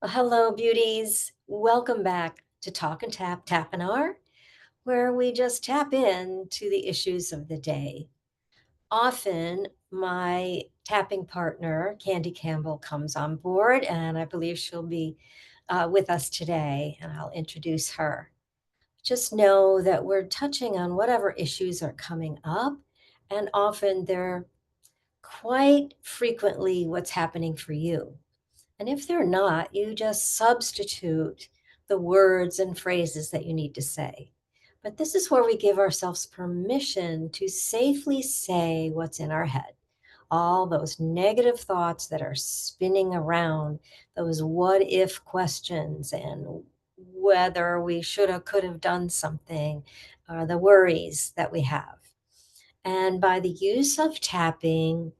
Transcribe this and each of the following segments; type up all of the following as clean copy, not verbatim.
Well, hello, beauties. Welcome back to Talk and Tap Tapinar, where we just tap into the issues of the day. Often, my tapping partner, Kandiee Campbell, comes on board, and I believe she'll be with us today, and I'll introduce her. Just know that we're touching on whatever issues are coming up, and often they're quite frequently what's happening for you. And if they're not, you just substitute the words and phrases that you need to say. But this is where we give ourselves permission to safely say what's in our head. All those negative thoughts that are spinning around, those what if questions, and whether we should have, could have done something, the worries that we have. And by the use of tapping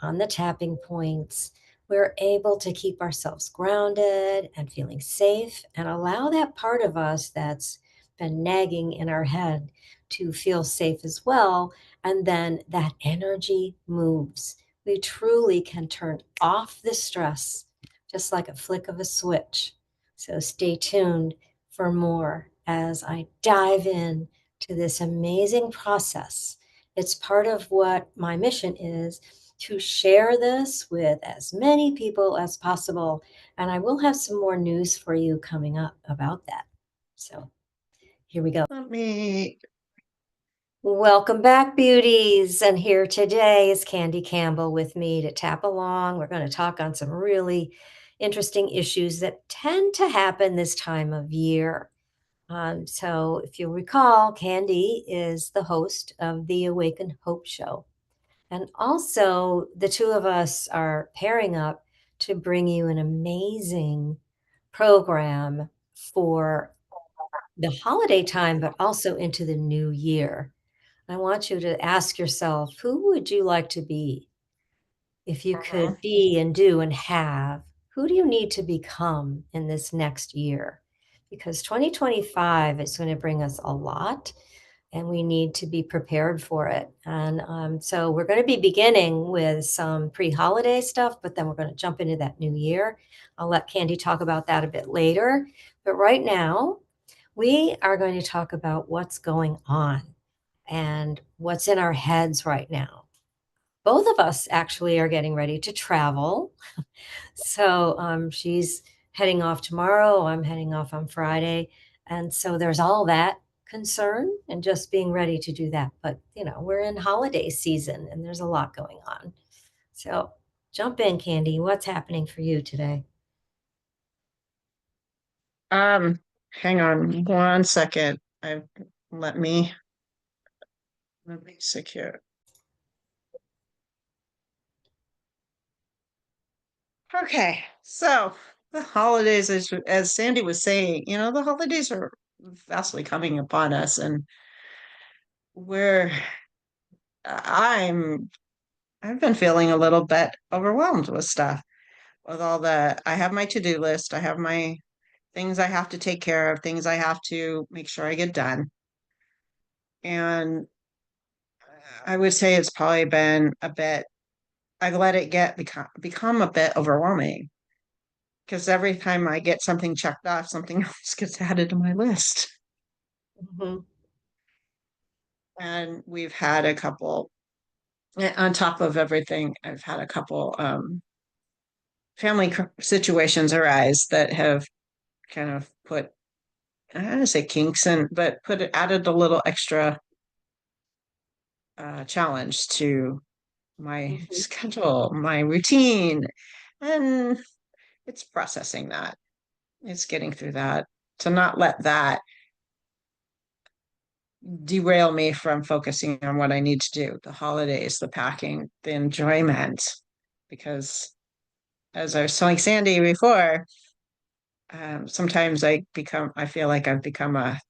on the tapping points, we're able to keep ourselves grounded and feeling safe and allow that part of us that's been nagging in our head to feel safe as well. And then that energy moves. We truly can turn off the stress just like a flick of a switch. So stay tuned for more as I dive in to this amazing process. It's part of what my mission is, to share this with as many people as possible. And I will have some more news for you coming up about that. So here we go. Let me. Welcome back, beauties. And here today is Kandiee Campbell with me to tap along. We're going to talk on some really interesting issues that tend to happen this time of year. So if you'll recall, Kandiee is the host of the Awaken Hope Show. And also, the two of us are pairing up to bring you an amazing program for the holiday time, but also into the new year. I want you to ask yourself, who would you like to be? If you Mhm. could be and do and have, who do you need to become in this next year? Because 2025 is going to bring us a lot and we need to be prepared for it. And so we're going to be beginning with some pre holiday stuff, but then we're going to jump into that new year. I'll let Kandiee talk about that a bit later. But right now, we are going to talk about what's going on and what's in our heads right now. Both of us actually are getting ready to travel. So she's heading off tomorrow. I'm heading off on Friday. And so there's all that concern and just being ready to do that. But, we're in holiday season and there's a lot going on. So jump in, Kandiee. What's happening for you today? Um, Hang on 1 second. Let me secure. Okay, so the holidays, as Sandy was saying, the holidays are vastly coming upon us, and we're I'm I've been feeling a little bit overwhelmed with stuff. With all the, I have my to-do list, I have my things I have to take care of, things I have to make sure I get done. And I would say it's probably been a bit, I've let it become a bit overwhelming because every time I get something checked off, something else gets added to my list. Mhm. And we've had a couple, on top of everything, I've had a couple family situations arise that have kind of put, I don't want to say kinks in, but added a little extra challenge to my Mhm. schedule, my routine, and it's processing that. It's getting through that, to not let that derail me from focusing on what I need to do, the holidays, the packing, the enjoyment. Because as I was telling Sandy before, sometimes I feel like I've become a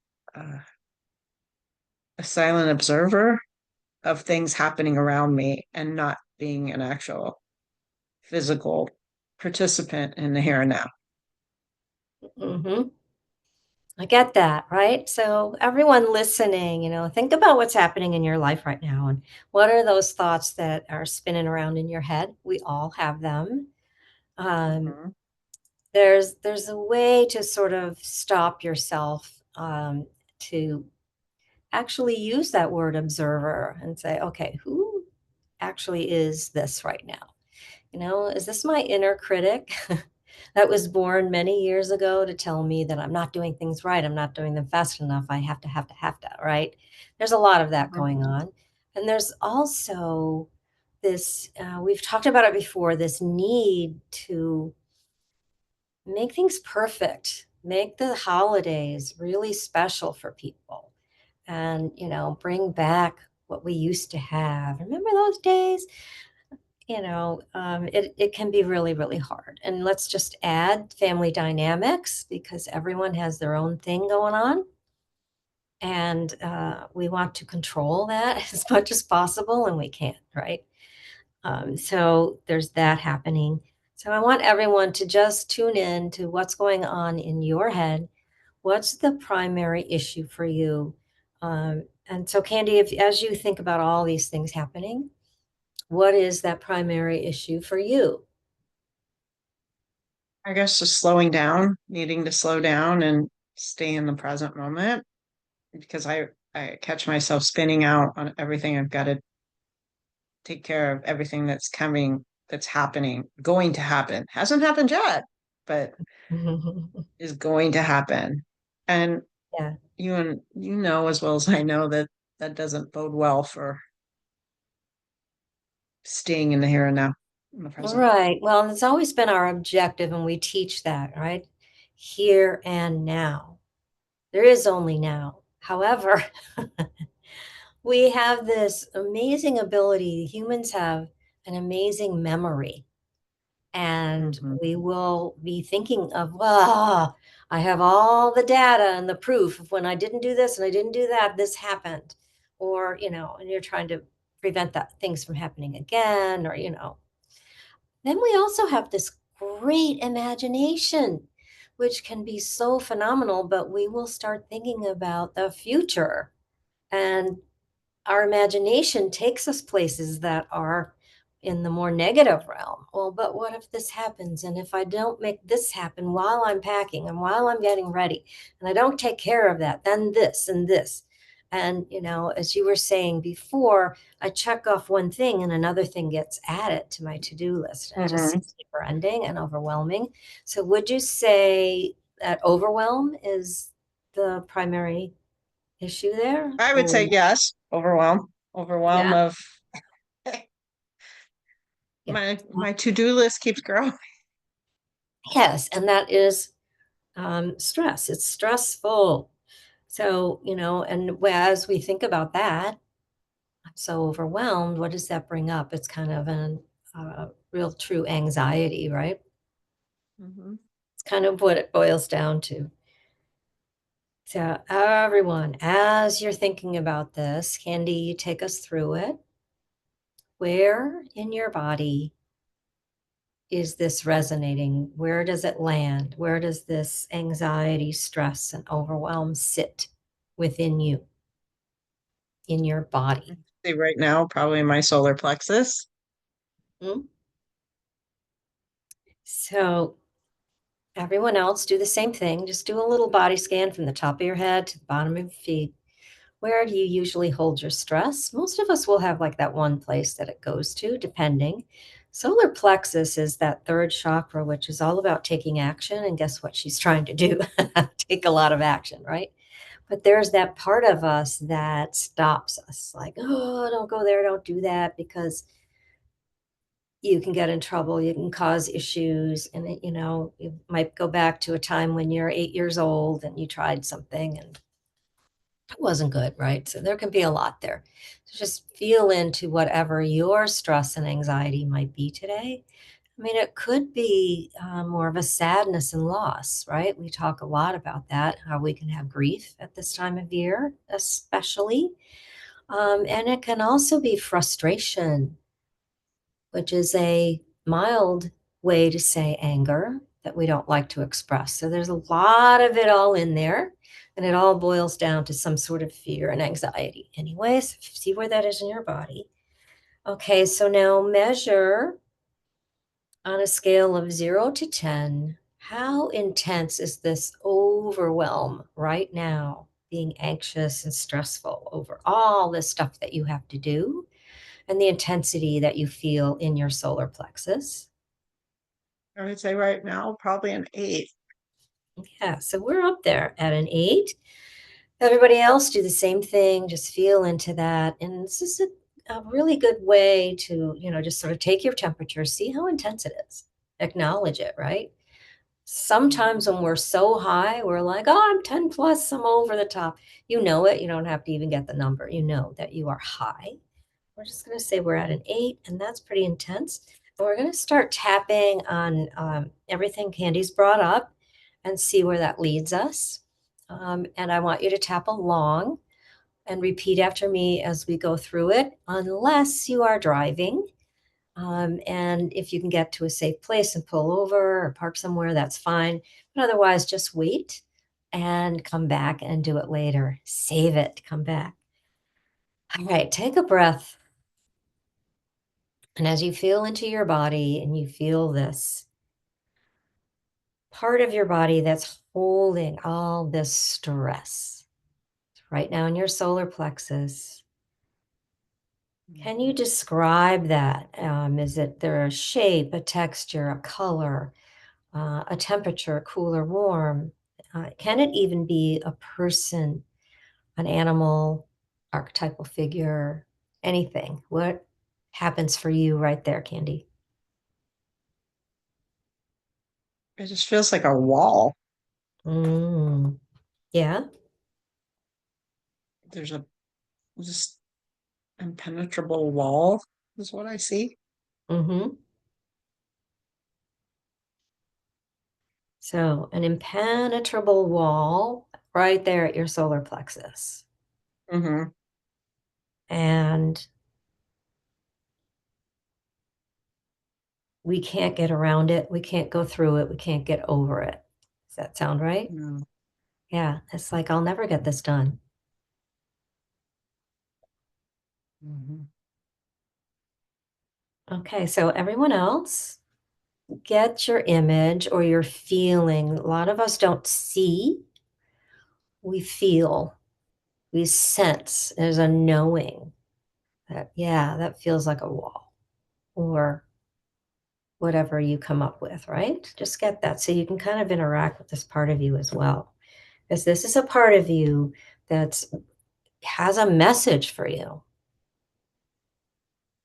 silent observer of things happening around me and not being an actual physical participant in the here and now. Mhm. I get that, right? So everyone listening, think about what's happening in your life right now and what are those thoughts that are spinning around in your head? We all have them. Um, Mhm. there's a way to sort of stop yourself, to actually use that word observer and say, okay, who actually is this right now? Is this my inner critic that was born many years ago to tell me that I'm not doing things right? I'm not doing them fast enough. I have to, right? There's a lot of that going Mhm. on. And there's also this, we've talked about it before, this need to make things perfect, make the holidays really special for people, and, bring back what we used to have. Remember those days? It can be really, really hard. And let's just add family dynamics because everyone has their own thing going on. And we want to control that as much as possible, and we can't, right? So there's that happening. So I want everyone to just tune in to what's going on in your head. What's the primary issue for you? And so, Kandiee, if as you think about all these things happening, what is that primary issue for you? I guess just slowing down, needing to slow down and stay in the present moment because I catch myself spinning out on everything. I've got to take care of everything that's coming, that's happening, going to happen. Hasn't happened yet, but is going to happen. And Yeah. you know as well as I know that that doesn't bode well for staying in the here and now, in the present. Right. Well, it's always been our objective, and we teach that, right? Here and now. There is only now. However, we have this amazing ability. Humans have an amazing memory, and Hmm. we will be thinking of, well, I have all the data and the proof of when I didn't do this and I didn't do that, this happened. Or, and you're trying to prevent that things from happening again, or, then we also have this great imagination, which can be so phenomenal, but we will start thinking about the future. And our imagination takes us places that are in the more negative realm. Well, but what if this happens? And if I don't make this happen while I'm packing and while I'm getting ready, and I don't take care of that, then this and this. And, as you were saying before, I check off one thing and another thing gets added to my to do list, and it just Hmm. seems never ending and overwhelming. So, would you say that overwhelm is the primary issue there? I would say Or, yes, overwhelm, overwhelm yeah, of yeah. my to-do list keeps growing. Yes, and that is, stress. It's stressful. So, and as we think about that, I'm so overwhelmed, what does that bring up? It's kind of an real true anxiety, right? Hmm. It's kind of what it boils down to. So, everyone, as you're thinking about this, Kandiee, you take us through it. Where in your body is this resonating? Where does it land? Where does this anxiety, stress, and overwhelm sit within you, in your body? See, right now, probably my solar plexus. Mm? So, everyone else, do the same thing. Just do a little body scan from the top of your head to the bottom of your feet. Where do you usually hold your stress? Most of us will have like that one place that it goes to, depending. Solar plexus is that third chakra, which is all about taking action. And guess what she's trying to do? Take a lot of action, right? But there's that part of us that stops us, like, oh, don't go there, don't do that, because you can get in trouble, you can cause issues, and you might go back to a time when you're 8 years old and you tried something and it wasn't good, right? So there can be a lot there. So just feel into whatever your stress and anxiety might be today. I mean, it could be more of a sadness and loss, right? We talk a lot about that, how we can have grief at this time of year, especially. And it can also be frustration, which is a mild way to say anger that we don't like to express. So there's a lot of it all in there, and it all boils down to some sort of fear and anxiety. Anyways, see where that is in your body. Okay, so now measure on a scale of 0 to 10 How intense is this overwhelm right now, being anxious and stressful over all this stuff that you have to do and the intensity that you feel in your solar plexus? I would say right now, probably an 8. Yeah, so we're up there at an 8. Everybody else do the same thing, just feel into that. And this is a really good way to, just sort of take your temperature, see how intense it is, acknowledge it, right? Sometimes when we're so high, we're like, oh, I'm 10 plus, I'm over the top. You know it. You don't have to even get the number. You know that you are high. We're just going to say we're at an 8, and that's pretty intense. And we're going to start tapping on everything Candy's brought up and see where that leads us. And I want you to tap along and repeat after me as we go through it, unless you are driving. And if you can get to a safe place and pull over or park somewhere, that's fine. But otherwise, just wait and come back and do it later. Save it, come back. All right, take a breath. And as you feel into your body and you feel this part of your body that's holding all this stress right now in your solar plexus, can you describe that? Is it there a shape, a texture, a color, a temperature, cool or warm? Can it even be a person, an animal, archetypal figure, anything? What happens for you right there, Kandiee? It just feels like a wall. Mm, yeah. There's a just impenetrable wall, is what I see. Mm-hmm. So an impenetrable wall right there at your solar plexus. Hmm. And we can't get around it. We can't go through it. We can't get over it. Does that sound right? No. Yeah. It's like, I'll never get this done. Hmm. Okay. So everyone else, get your image or your feeling. A lot of us don't see, we feel, we sense. There's a knowing that, yeah, that feels like a wall or whatever you come up with, right? Just get that so you can kind of interact with this part of you as well. Because this is a part of you that has a message for you.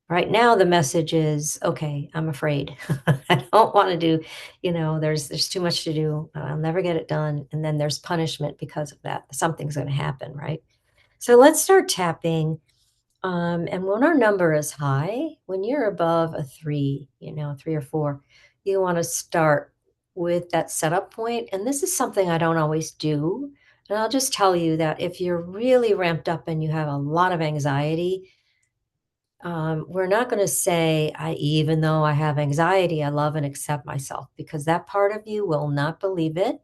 Right now, the message is, okay, I'm afraid. I don't want to do, there's too much to do. I'll never get it done. And then there's punishment because of that. Something's going to happen, right? So let's start tapping. And when our number is high, when you're above a 3, 3 or 4, you want to start with that setup point. And this is something I don't always do. And I'll just tell you that if you're really ramped up and you have a lot of anxiety, we're not going to say, even though I have anxiety, I love and accept myself, because that part of you will not believe it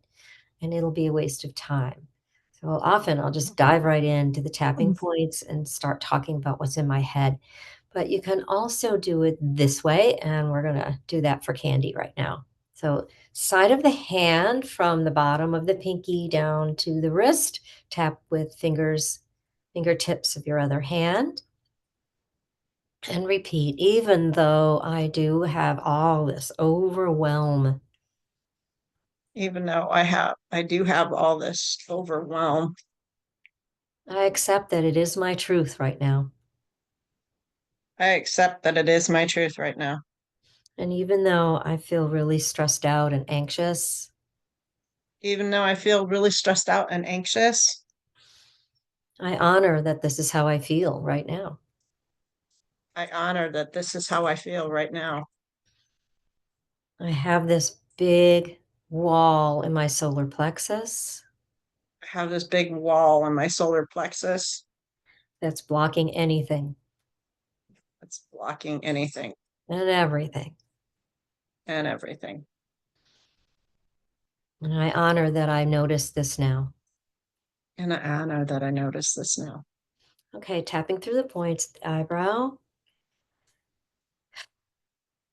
and it'll be a waste of time. So often I'll just dive right into the tapping points and start talking about what's in my head. But you can also do it this way, and we're going to do that for Kandiee right now. So, side of the hand from the bottom of the pinky down to the wrist, tap with fingertips of your other hand. And repeat, even though I do have all this overwhelm, Even though I do have all this overwhelm, I accept that it is my truth right now. I accept that it is my truth right now. And even though I feel really stressed out and anxious, Even though I feel really stressed out and anxious, I honor that this is how I feel right now. I honor that this is how I feel right now. I have this big wall in my solar plexus I have this big wall in my solar plexus that's blocking anything that's blocking anything and everything. and everything. And I honor that I noticed this now. And I honor that I notice this now. Okay, tapping through the points, the eyebrow.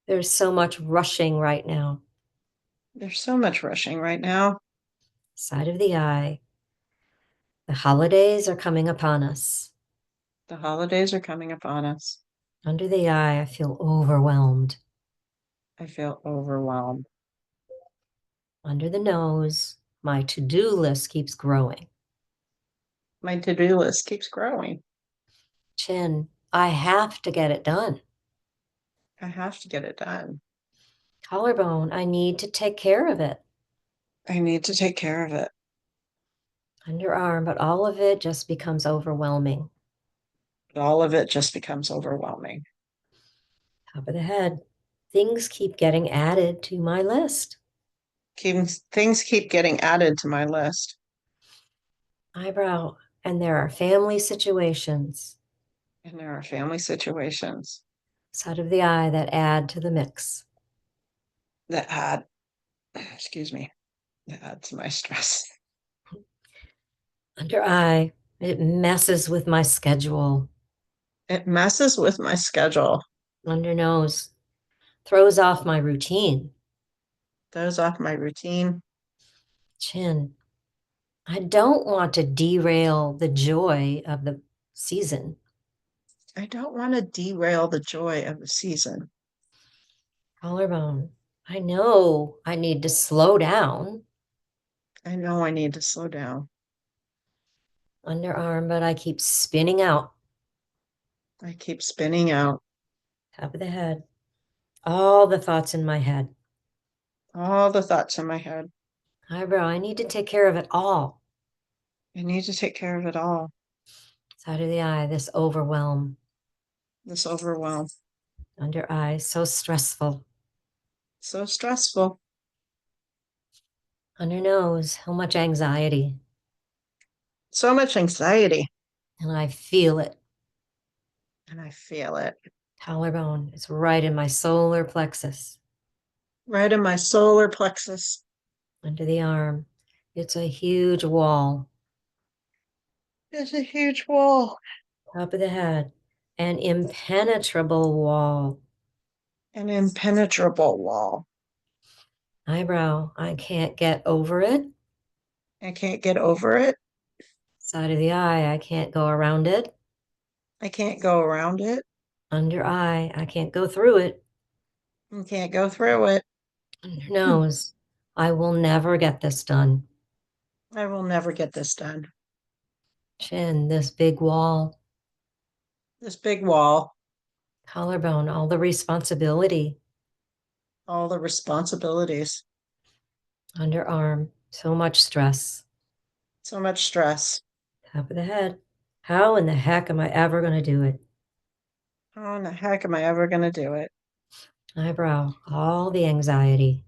There's so much rushing right now. There's so much rushing right now. Side of the eye. The holidays are coming upon us. The holidays are coming upon us. Under the eye, I feel overwhelmed. I feel overwhelmed. Under the nose, my to-do list keeps growing. My to-do list keeps growing. Chin, I have to get it done. I have to get it done. Collarbone, I need to take care of it. I need to take care of it. Underarm, but all of it just becomes overwhelming. But all of it just becomes overwhelming. Top of the head, things keep getting added to my list. Things keep getting added to my list. Eyebrow, and there are family situations. And there are family situations Side of the eye that add to the mix. that add, excuse me, that add to my stress. Under eye, it messes with my schedule. It messes with my schedule, Under nose, throws off my routine. throws off my routine. Chin, I don't want to derail the joy of the season. I don't want to derail the joy of the season. Collarbone, I know I need to slow down. I know I need to slow down. Underarm, but I keep spinning out. I keep spinning out. Top of the head, all the thoughts in my head. All the thoughts in my head. Eyebrow, I need to take care of it all. I need to take care of it all. Side of the eye, this overwhelm. This overwhelm. Under eye, so stressful. So stressful. Under nose, how much anxiety. So much anxiety. And I feel it. And I feel it Collarbone, it's right in my solar plexus. right in my solar plexus. Under the arm, it's a huge wall. There's a huge wall. Top of the head, an impenetrable wall. An impenetrable wall. Eyebrow, I can't get over it. I can't get over it. Side of the eye, I can't go around it. I can't go around it. Under eye, I can't go through it. I can't go through it. Under nose, I will never get this done. I will never get this done. Chin, this big wall. This big wall. Collarbone, all the responsibility. All the responsibilities. Underarm, so much stress. So much stress. Top of the head, how in the heck am I ever going to do it? How in the heck am I ever going to do it? Eyebrow, all the anxiety.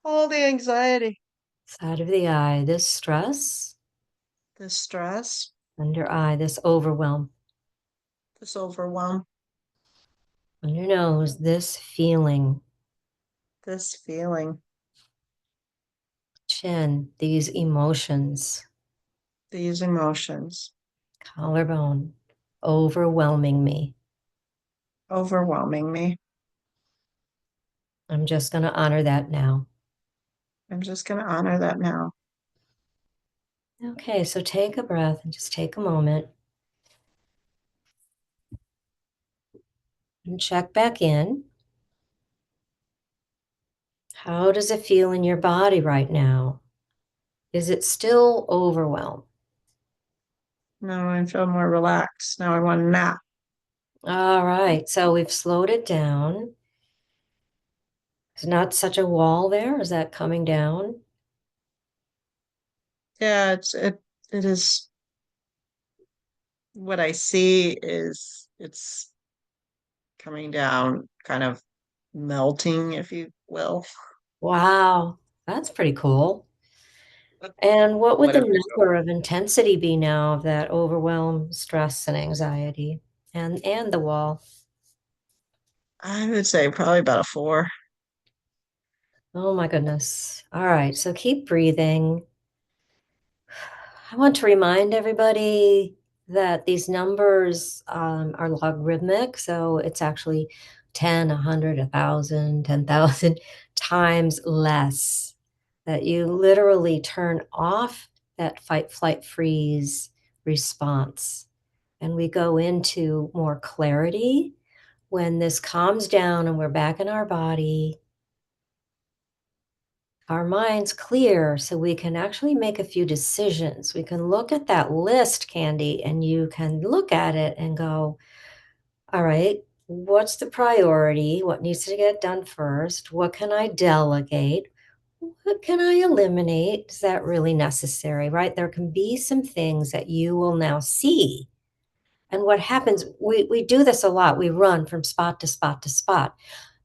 All the anxiety. Side of the eye, this stress. This stress. Under eye, this overwhelm. This overwhelm. Under nose, this feeling. This feeling. Chin, these emotions. These emotions. Collarbone, overwhelming me. Overwhelming me. I'm just going to honor that now. I'm just going to honor that now. Okay, so take a breath and just take a moment and check back in. How does it feel in your body right now? Is it still overwhelmed? Now I feel more relaxed. Now I want a nap. All right, so we've slowed it down. There's not such a wall there. Is that coming down? Yeah, it is what I see is it's coming down, kind of melting, if you will. Wow, that's pretty cool. And what would the Whatever. number of intensity be now of that overwhelm, stress, and anxiety, and the wall? I would say probably about a 4. Oh my goodness. All right, so keep breathing. I want to remind everybody that these numbers are logarithmic, so it's actually 10, 100, 1,000, 10,000 times less. That you literally turn off that fight, flight, freeze response. And we go into more clarity when this calms down and we're back in our body, our mind's clear, so we can actually make a few decisions. We can look at that list, Kandiee, and you can look at it and go, all right, what's the priority? What needs to get done first? What can I delegate? What can I eliminate? Is that really necessary, right? There can be some things that you will now see. And what happens, we do this a lot. We run from spot to spot to spot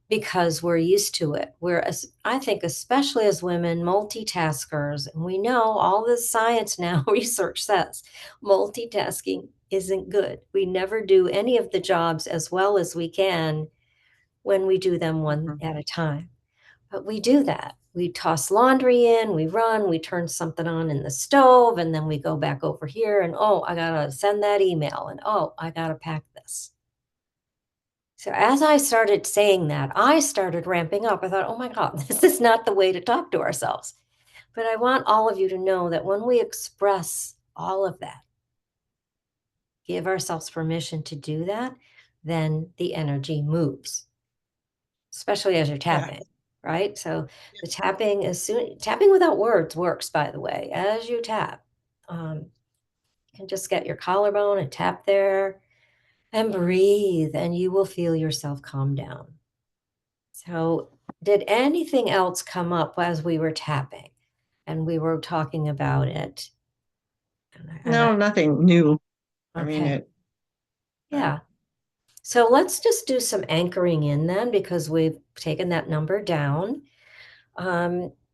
because we're used to it. We're, I think, especially as women, multitaskers, and we know all the science now, research says multitasking isn't good. We never do any of the jobs as well as we can when we do them one Mhm. at a time. But we do that. We toss laundry in, we run, we turn something on in the stove, and then we go back over here and, oh, I gotta send that email, and oh, I gotta pack this. So as I started saying that, I started ramping up. I thought, oh my God, this is not the way to talk to ourselves. But I want all of you to know that when we express all of that, give ourselves permission to do that, then the energy moves, especially as you're Yeah. tapping, right? So the tapping is soon, tapping without words works, by the way, as you tap. You can just get your collarbone and tap there and breathe, and you will feel yourself calm down. So, did anything else come up as we were tapping and we were talking about it? And I No, nothing new. I mean, okay, uh, yeah. So let's just do some anchoring in then because we've taken that number down.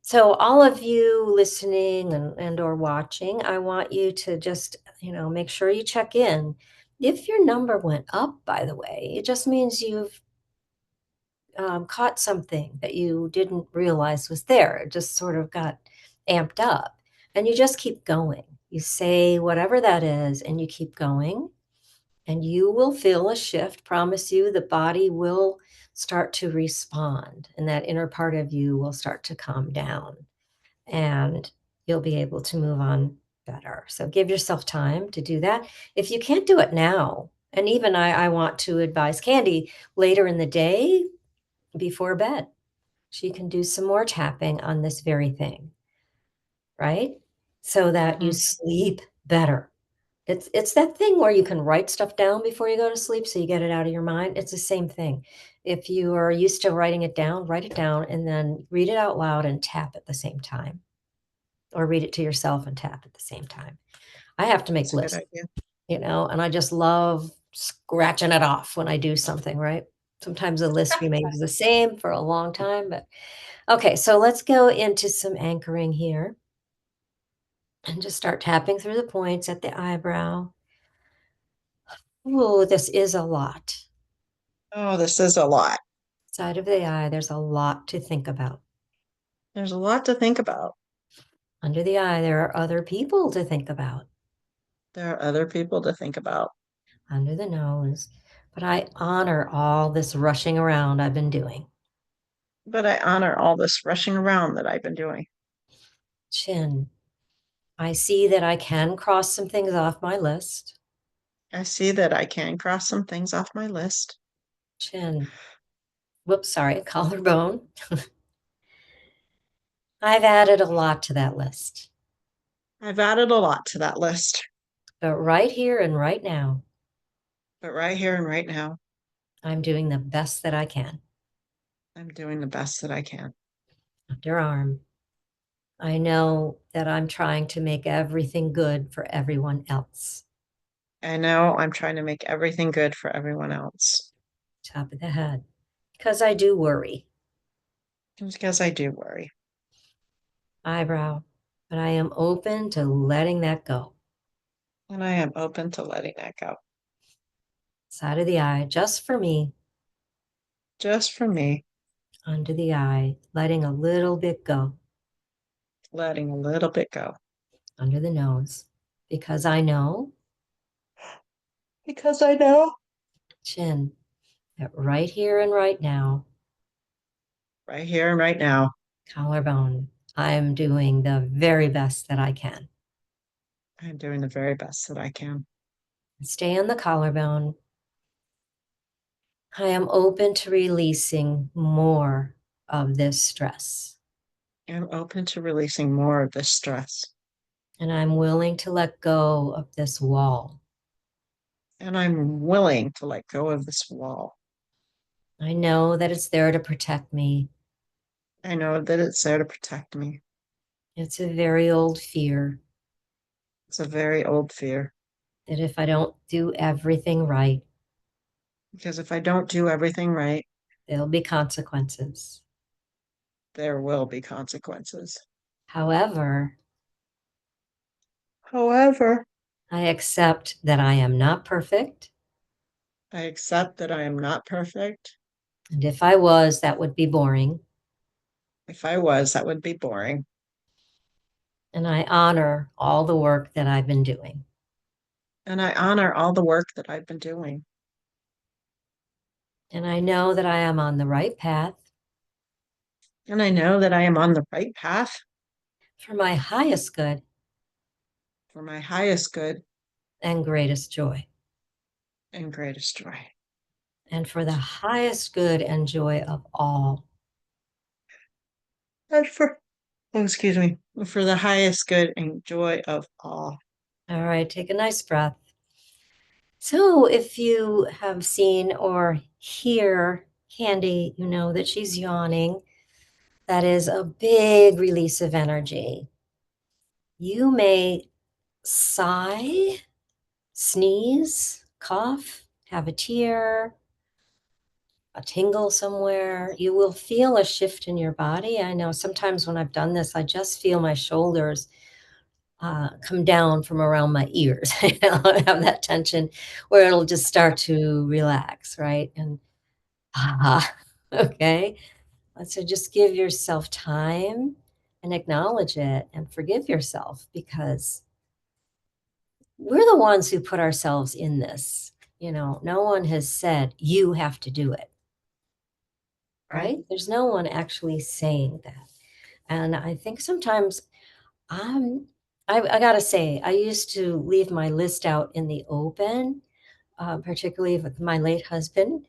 So all of you listening and or watching, I want you to just, make sure you check in. If your number went up, by the way, it just means you've caught something that you didn't realize was there. It just sort of got amped up. And you just keep going. You say whatever that is, and you keep going, and you will feel a shift. Promise you, the body will start to respond, and that inner part of you will start to calm down, and you'll be able to move on better. So give yourself time to do that. If you can't do it now, and even I want to advise Kandiee later in the day before bed. She can do some more tapping on this very thing, right? So that you mhm. sleep better. It's that thing where you can write stuff down before you go to sleep so you get it out of your mind. It's the same thing. If you are used to writing it down, write it down and then read it out loud and tap at the same time, or read it to yourself and tap at the same time. I have to make That's a good lists, idea. and I just love scratching it off when I do something, right? Sometimes the list remains the same for a long time, but okay, so let's go into some anchoring here and just start tapping through the points at the eyebrow. Ooh, this is a lot. Oh, this is a lot. Side of the eye, there's a lot to think about. There's a lot to think about. Under the eye, there are other people to think about. There are other people to think about, Under the nose, but I honor all this rushing around I've been doing. but I honor all this rushing around that I've been doing. Chin, I see that I can cross some things off my list. I see that I can cross some things off my list. Chin, whoops, sorry, collarbone. I've added a lot to that list. I've added a lot to that list, But right here and right now, but right here and right now, I'm doing the best that I can. I'm doing the best that I can. Underarm. I know that I'm trying to make everything good for everyone else. I know I'm trying to make everything good for everyone else. Top of the head. Because I do worry. Just because I do worry. Eyebrow. But I am open to letting that go. And I am open to letting that go. Side of the eye, just for me. Just for me, Under the eye, letting a little bit go. letting a little bit go. Under the nose. Because I know. Because I know Chin. that right here and right now, right here and right now. collarbone, I'm doing the very best that I can. I'm doing the very best that I can. Stay on the collarbone. I am open to releasing more of this stress. I'm open to releasing more of this stress. And I'm willing to let go of this wall. And I'm willing to let go of this wall. I know that it's there to protect me. I know that it's there to protect me. It's a very old fear It's a very old fear. that if I don't do everything right, Because if I don't do everything right, there'll be consequences. there will be consequences. However, However, I accept that I am not perfect. I accept that I am not perfect. And if I was, that would be boring. If I was, that would be boring. And I honor all the work that I've been doing. And I honor all the work that I've been doing. And I know that I am on the right path And I know that I am on the right path for my highest good for my highest good and greatest joy. and greatest joy. And for the highest good and joy of all. And for, oh, excuse me, for the highest good and joy of all. All right, take a nice breath. So if you have seen or hear Kandiee, you know that she's yawning. That is a big release of energy. You may sigh, sneeze, cough, have a tear, a tingle somewhere. You will feel a shift in your body. I know sometimes when I've done this, I just feel my shoulders come down from around my ears. I have that tension where it'll just start to relax, right? And okay. So just give yourself time and acknowledge it and forgive yourself because we're the ones who put ourselves in this. You know, no one has said you have to do it, Right? right? There's no one actually saying that. And I think sometimes I'm, I gotta say, I used to leave my list out in the open, particularly with my late husband,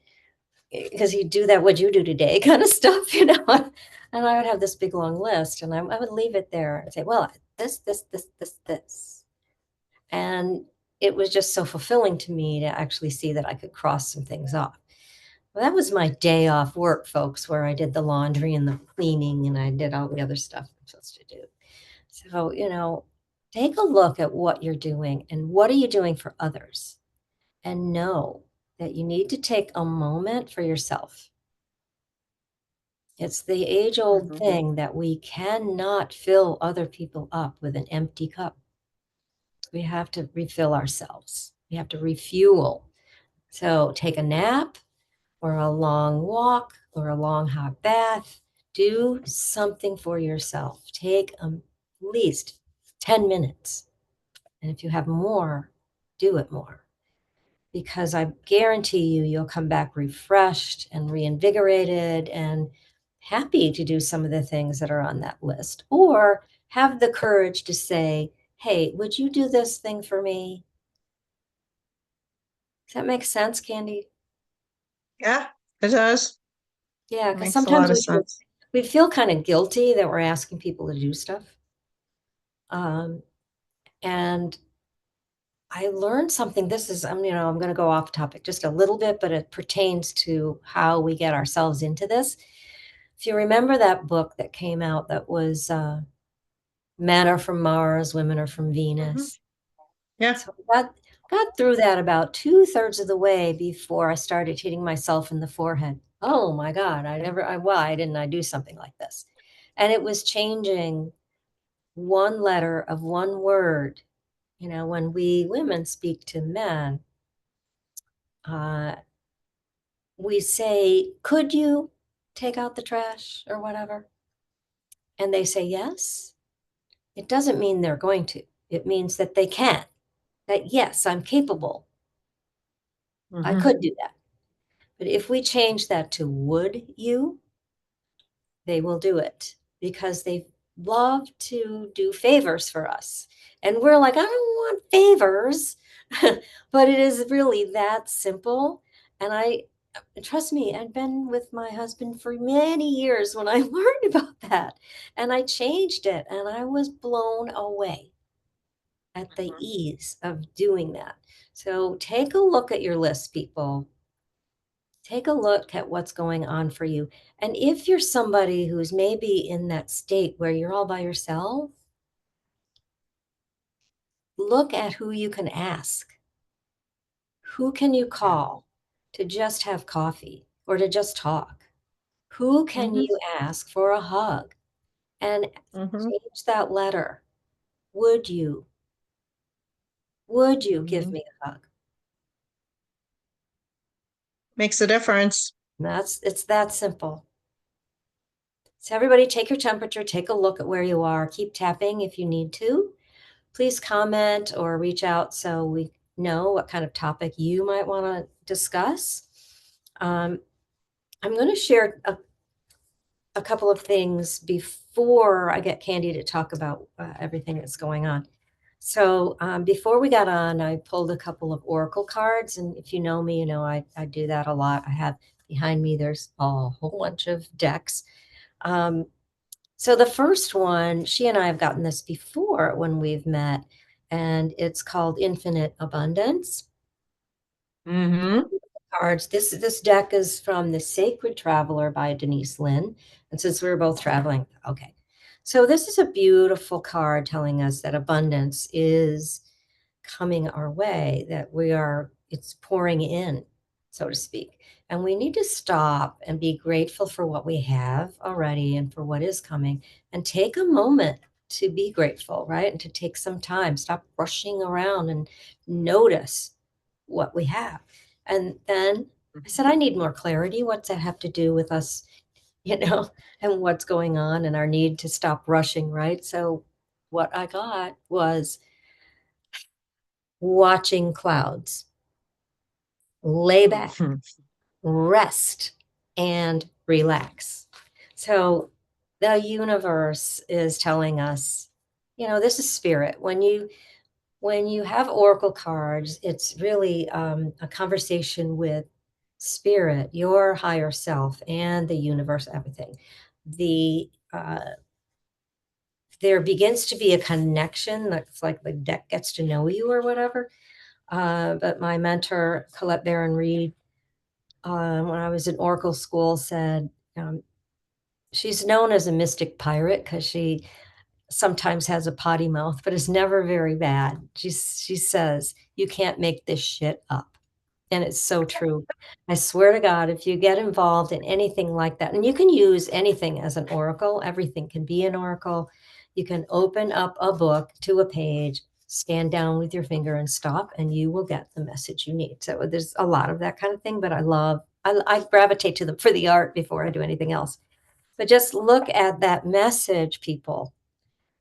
because he'd do that, "What'd you do today?" kind of stuff, you know. And I would have this big long list, and I would leave it there and say, "Well, this," and it was just so fulfilling to me to actually see that I could cross some things off. Well, that was my day off work, folks, where I did the laundry and the cleaning, and I did all the other stuff I'm supposed to do. So, you know, take a look at what you're doing and what are you doing for others? And know that you need to take a moment for yourself. It's the age old Mhm. thing that we cannot fill other people up with an empty cup. We have to refill ourselves. We have to refuel. So take a nap or a long walk or a long hot bath. Do something for yourself. Take at least 10 minutes. And if you have more, do it more. Because I guarantee you, you'll come back refreshed and reinvigorated and happy to do some of the things that are on that list. Or have the courage to say, hey, would you do this thing for me? Does that make sense, Kandiee? Yeah, it does. Yeah, It because makes a sometimes lot of sense. we feel kind of guilty that we're asking people to do stuff. Um, and I learned something. This is, I'm going to go off topic just a little bit, but it pertains to how we get ourselves into this. If you remember that book that came out that was Men Are From Mars, Women Are From Hmm. Venus. Yeah. So I got through that about two-thirds of the way before I started hitting myself in the forehead. Oh my God, why didn't I do something like this? And it was changing one letter of one word. You know, when we women speak to men, uh, we say, could you take out the trash or whatever? And they say yes. It doesn't mean they're going to. It means that they can, that yes, I'm capable. I Hmm. could do that. But if we change that to would you, they will do it because they love to do favors for us. And we're like, I don't want favors. But it is really that simple. And trust me, I'd been with my husband for many years when I learned about that. And I changed it and I was blown away at the Mhm. ease of doing that. So take a look at your list, people. Take a look at what's going on for you. And if you're somebody who's maybe in that state where you're all by yourself, look at who you can ask. Who can you Yeah. call to just have coffee or to just talk? Who can Hmm. you ask for a hug? And Hmm. change that letter. Would you? Would you give Hmm. me a hug? Makes a difference. It's that simple. So everybody take your temperature, take a look at where you are, keep tapping if you need to. Please comment or reach out so we know what kind of topic you might want to discuss. Um, I'm going to share a couple of things before I get Kandiee to talk about everything that's going on. So before we got on, I pulled a couple of oracle cards, and if you know me, you know I do that a lot. I have behind me there's a whole bunch of decks. Um, so the first one, she and I have gotten this before when we've met, and it's called Infinite Abundance. Hmm. Cards. This deck is from The Sacred Traveler by Denise Lynn. And since we were both traveling, okay. So this is a beautiful card telling us that abundance is coming our way, that it's pouring in, so to speak. And we need to stop and be grateful for what we have already and for what is coming and take a moment to be grateful, right? And to take some time, stop rushing around and notice what we have. And then I said, I need more clarity. What's that have to do with us, you know, and what's going on and our need to stop rushing, right? So what I got was watching clouds, lay back, Hmm. rest, and relax. So the universe is telling us, this is spirit. When you have oracle cards, it's really a conversation with spirit, your higher self, and the universe, everything. The There begins to be a connection. That's like the deck gets to know you or whatever. But my mentor, Colette Baron Reed, when I was in oracle school, said she's known as a mystic pirate because she sometimes has a potty mouth, but it's never very bad. She says, you can't make this shit up. And it's so true. I swear to God, if you get involved in anything like that, and you can use anything as an oracle, everything can be an oracle. You can open up a book to a page, stand down with your finger and stop, and you will get the message you need. So there's a lot of that kind of thing, but I gravitate to them for the art before I do anything else. But just look at that message, people.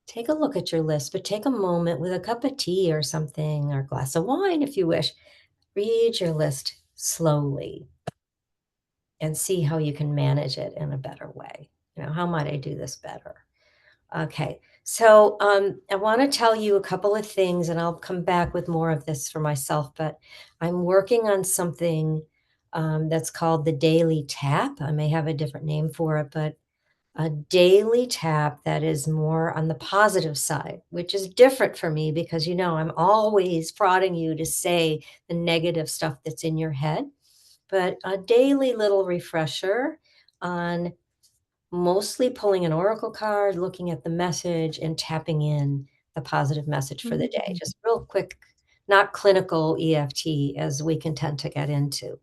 Take a look at your list, but take a moment with a cup of tea or something, or a glass of wine if you wish. Read your list slowly and see how you can manage it in a better way. How might I do this better? Okay. So I want to tell you a couple of things, and I'll come back with more of this for myself, but I'm working on something that's called the Daily Tap. I may have a different name for it, but a daily tap that is more on the positive side, which is different for me because, I'm always prodding you to say the negative stuff that's in your head, but a daily little refresher on mostly pulling an oracle card, looking at the message, and tapping in the positive message for the day. Just real quick, not clinical EFT as we can tend to get into.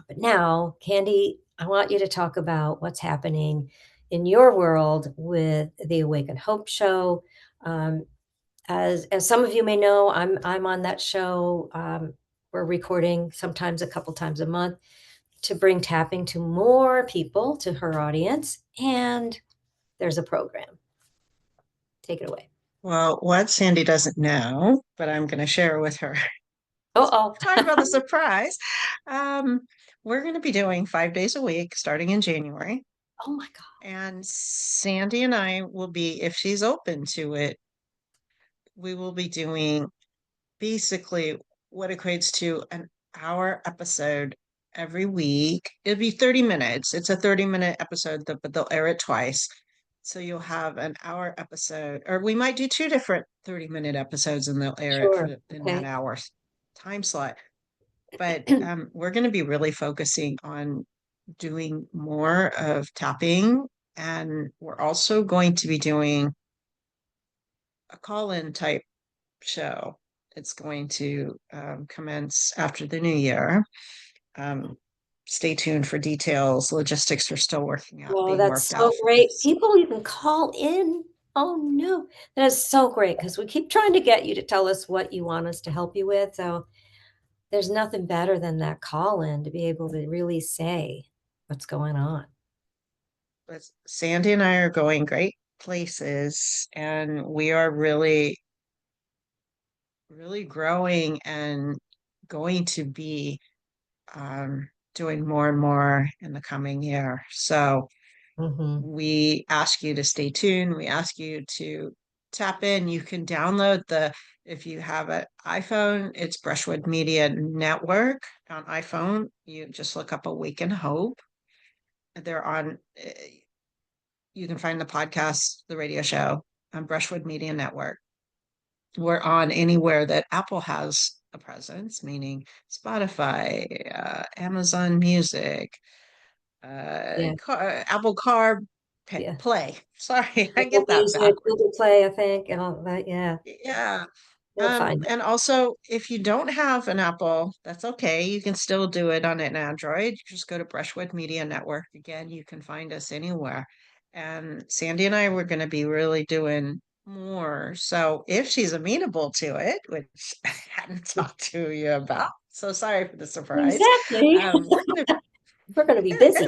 But now, Kandiee, I want you to talk about what's happening in your world with the Awaken Hope Show. Um, as some of you may know, I'm on that show. We're recording sometimes a couple times a month to bring tapping to more people, to her audience, and there's a program. Take it away. Well, what Sandy doesn't know, but I'm going to share with her. Oh, Talk about the surprise. Um, we're going to be doing 5 days a week starting in January. Oh my God. And Sandy and I will be, if she's open to it, we will be doing basically what equates to an hour episode every week. It'll be 30 minutes. It's a 30-minute episode, but they'll air it twice. So you'll have an hour episode, or we might do two different 30-minute episodes and they'll air it Sure. for in that Okay. hour time slot. But we're going to be really focusing on doing more of tapping. And we're also going to be doing a call-in type show. It's going to commence after the new year. Um, Stay tuned for details. Logistics are still Well, being that's worked out so for great. this. People even call in. Oh no, that is so great because we keep trying to get you to tell us what you want us to help you with. So there's nothing better than that call in to be able to really say what's going on. But Sandy and I are going great places, and we are really, really growing and going to be doing more and more in the coming year. So Hmm. we ask you to stay tuned. We ask you to tap in. You can download if you have an iPhone, it's Brushwood Media Network on iPhone. You just look up Awaken Hope. They're on, you can find the podcast, the radio show on Brushwood Media Network. We're on anywhere that Apple has a presence, meaning Spotify, Amazon Music, Yeah, Apple Car yeah. Play. Sorry, I Google get that Music, backwards. Google Play, I think, and all that. Yeah, Yeah. you'll find it. And also, if you don't have an Apple, that's okay. You can still do it on an Android. You just go to Brushwood Media Network. Again, you can find us anywhere. And Sandy and I were going to be really doing more. So if she's amenable to it, which I hadn't talked to you about, so sorry for the surprise. Exactly. We're going to We're going to be busy.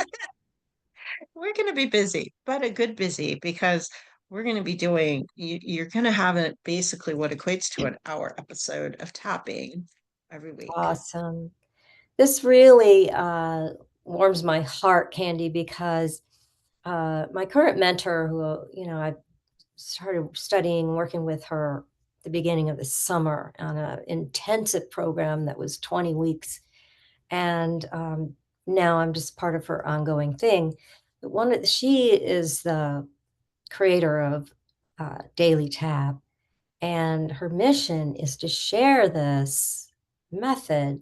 we're going to be busy, but a good busy because we're going to be doing, you're going to have it basically what equates to an hour episode of tapping every week. Awesome. This really warms my heart, Kandiee, because my current mentor, who I started studying, working with her at the beginning of the summer on an intensive program that was 20 weeks, and now I'm just part of her ongoing thing. But she is the creator of Daily Tap, and her mission is to share this method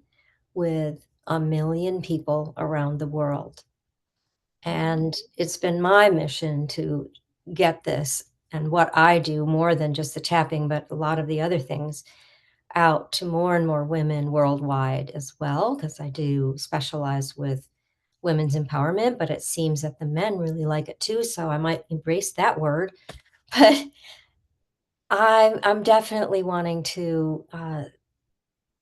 with a million people around the world. And it's been my mission to get this and what I do more than just the tapping, but a lot of the other things out to more and more women worldwide as well, because I do specialize with women's empowerment, but it seems that the men really like it too. So I might embrace that word. But I'm definitely wanting to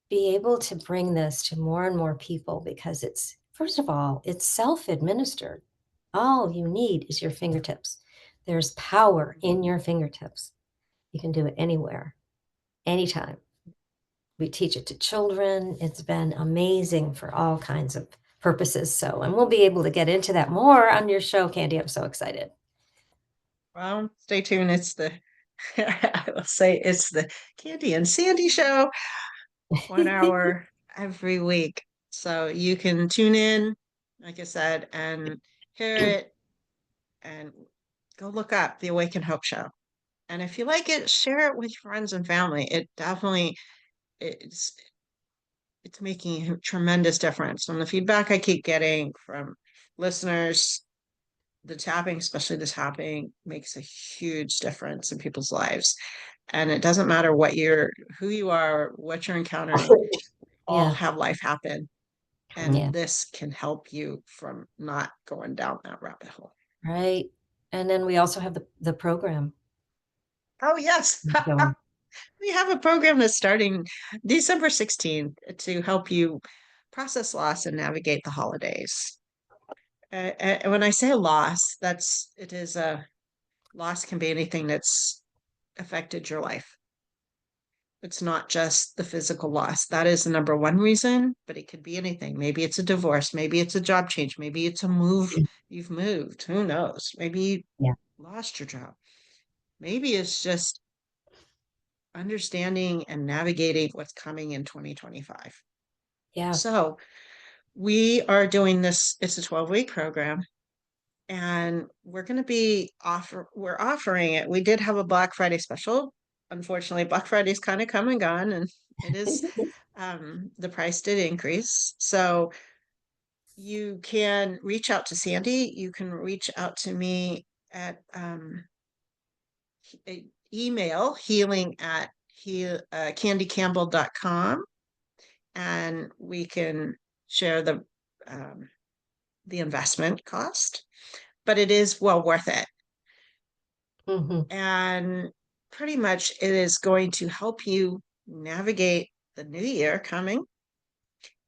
be able to bring this to more and more people because it's, first of all, it's self-administered. All you need is your fingertips. There's power in your fingertips. You can do it anywhere, anytime. We teach it to children. It's been amazing for all kinds of purposes. So, and we'll be able to get into that more on your show, Kandiee. I'm so excited. Well, stay tuned. I will say it's the Candy and Sandy show, 1 hour every week. So you can tune in, like I said, and hear it and go look up the Awaken Hope Show. And if you like it, share it with your friends and family. It definitely it's it's making a tremendous difference. And the feedback I keep getting from listeners, the tapping, especially the tapping, makes a huge difference in people's lives. And it doesn't matter who you are, what you're encountering, all Yeah. have life happen. Yeah. And this can help you from not going down that rabbit hole. Right. And then we also have the program Oh, yes. going. We have a program that's starting December 16th to help you process loss and navigate the holidays. When I say loss, it is a loss can be anything that's affected your life. It's not just the physical loss. That is the number one reason, but it could be anything. Maybe it's a divorce. Maybe it's a job change. Maybe it's a move. You've moved. Who knows? Maybe you Yeah. lost your job. Maybe it's just understanding and navigating what's coming in 2025. Yeah. So we are doing this, it's a 12-week program, and we're offering it. We did have a Black Friday special. Unfortunately, Black Friday's kind of come and gone, and it is the price did increase. So you can reach out to Sandy. You can reach out to me at email kandiicampbell.com, and we can share the investment cost, but it is well worth it. Hmm. And pretty much it is going to help you navigate the new year coming,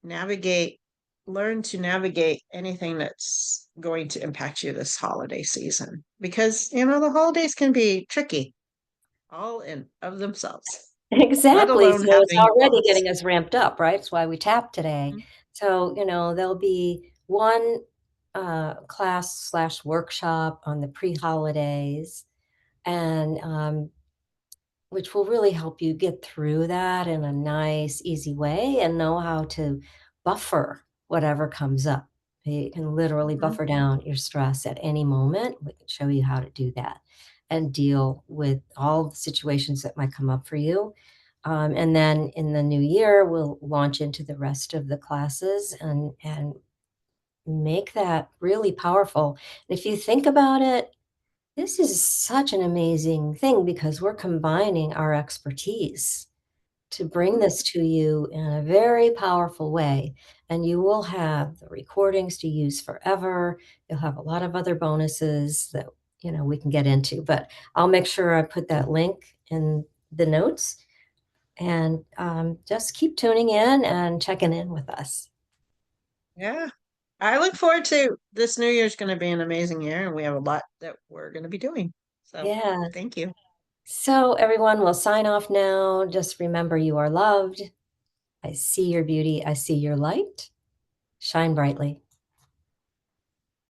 navigate, learn to navigate anything that's going to impact you this holiday season. Because, the holidays can be tricky all in of themselves, let Exactly. alone So it's having a already loss. getting us ramped up, right? That's why we tap today. Mhm. So, there'll be one class slash workshop on the pre-holidays, and which will really help you get through that in a nice, easy way and know how to buffer whatever comes up. You can literally Mhm. buffer down your stress at any moment. We can show you how to do that and deal with all the situations that might come up for you. And then in the new year, we'll launch into the rest of the classes and make that really powerful. And if you think about it, this is such an amazing thing because we're combining our expertise to bring Mhm. this to you in a very powerful way. And you will have the recordings to use forever. You'll have a lot of other bonuses that, we can get into, but I'll make sure I put that link in the notes, and just keep tuning in and checking in with us. Yeah. I look forward to this new year's going to be an amazing year, and we have a lot that we're going to be doing. So Yeah. thank you. So everyone will sign off now. Just remember you are loved. I see your beauty. I see your light. Shine brightly.